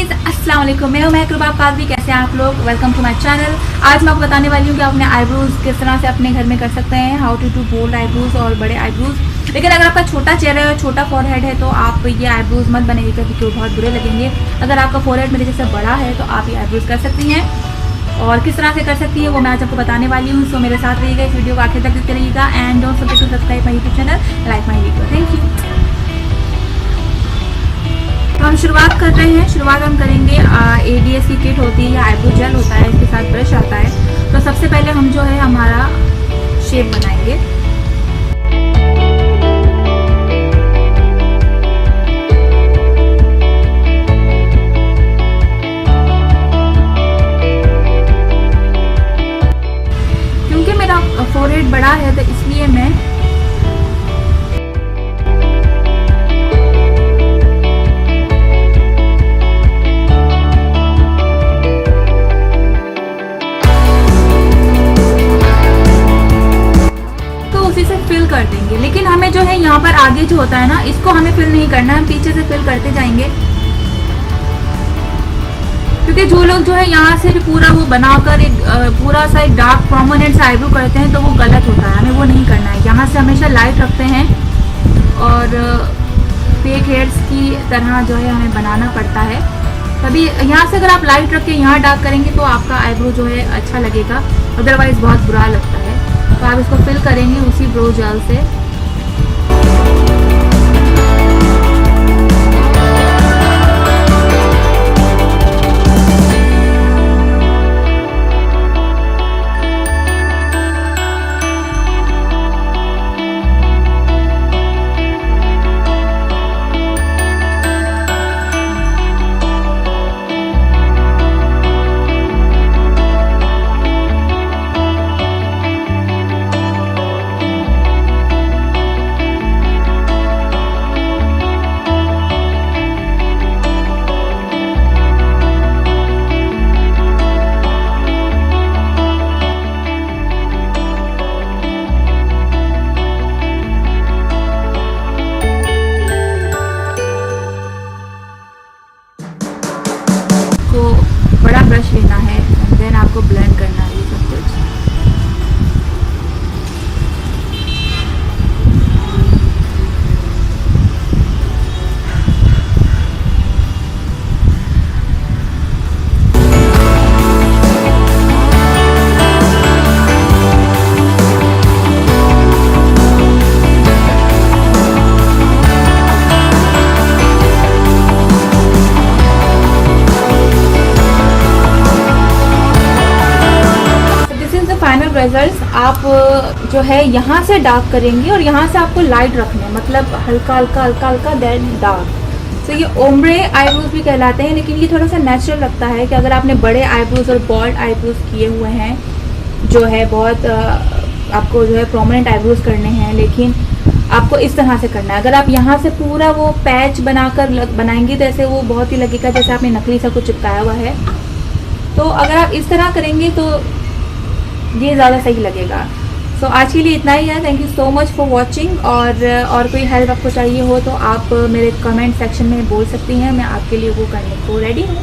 Guys अस्सलाम वालेकुम, मैं हूं महक कादरी। कैसे हैं आप लोग? Welcome to my channel. आज मैं आपको बताने वाली हूं कि आप अपने आईब्रोज किस तरह से अपने घर में कर सकते हैं। How to do bold eyebrows और बड़े आईब्रोज। लेकिन अगर आपका छोटा चेहरा है और छोटा फॉरहेड है तो आप ये आईब्रोज मत बनाइएगा क्योंकि वो बहुत बुरे लगेंगे। अगर आपका फॉरहेड मेरे जैसे बड़ा है तो आप ये आईब्रोज कर सकती हैं और किस तरह से कर सकती है वो मैं आज आपको बताने वाली हूँ। सो मेरे साथ रहिएगा, इस वीडियो को आखिर तक देखते रहिएगा and don't forget to subscribe my YouTube channel, like my video. Thank you. तो हम शुरुआत कर रहे हैं। शुरुआत हम करेंगे ADS की किट होती है या आईब्रो जेल होता है, इसके साथ ब्रश आता है। तो सबसे पहले हम जो है हमारा शेप बनाएंगे। क्योंकि मेरा फोरहेड बड़ा है तो इसलिए मैं फिल कर देंगे। लेकिन हमें जो है यहाँ पर आगे जो होता है ना, इसको हमें फिल नहीं करना है, हम पीछे से फिल करते जाएंगे। क्योंकि जो लोग जो है यहाँ से पूरा वो बनाकर एक पूरा सा एक डार्क प्रोमिनेंट सा आईब्रो करते हैं तो वो गलत होता है, हमें वो नहीं करना है। यहाँ से हमेशा लाइट रखते हैं और फेक हेयर्स की तरह जो है हमें बनाना पड़ता है। तभी यहाँ से अगर आप लाइट रख के यहाँ डार्क करेंगे तो आपका आईब्रो जो है अच्छा लगेगा, अदरवाइज बहुत बुरा लगता है। तो आप इसको फिल करेंगे उसी ब्रो जेल से। बड़ा ब्रश लेना है एंड देन आपको ब्लेंड करना है ये सब कुछ। फाइनल रिजल्ट्स आप जो है यहाँ से डार्क करेंगे और यहाँ से आपको लाइट रखना है, मतलब हल्का हल्का हल्का हल्का देन डार्क। तो ये ओम्ब्रे आईब्रोज भी कहलाते हैं, लेकिन ये थोड़ा सा नेचुरल लगता है कि अगर आपने बड़े आईब्रोज और बॉल्ड आईब्रोज किए हुए हैं जो है बहुत आपको जो है प्रोमिनेंट आईब्रोज करने हैं, लेकिन आपको इस तरह से करना है। अगर आप यहाँ से पूरा वो पैच बनाकर बनाएंगे तो ऐसे वो बहुत ही लगेगा जैसे आपने नकली सा कुछ चिपकाया हुआ है। तो अगर आप इस तरह करेंगे तो ये ज़्यादा सही लगेगा। सो आज के लिए इतना ही है। Thank you so much for watching. और कोई हेल्प आपको चाहिए हो तो आप मेरे कमेंट सेक्शन में बोल सकती हैं, मैं आपके लिए वो करने को रेडी हूँ।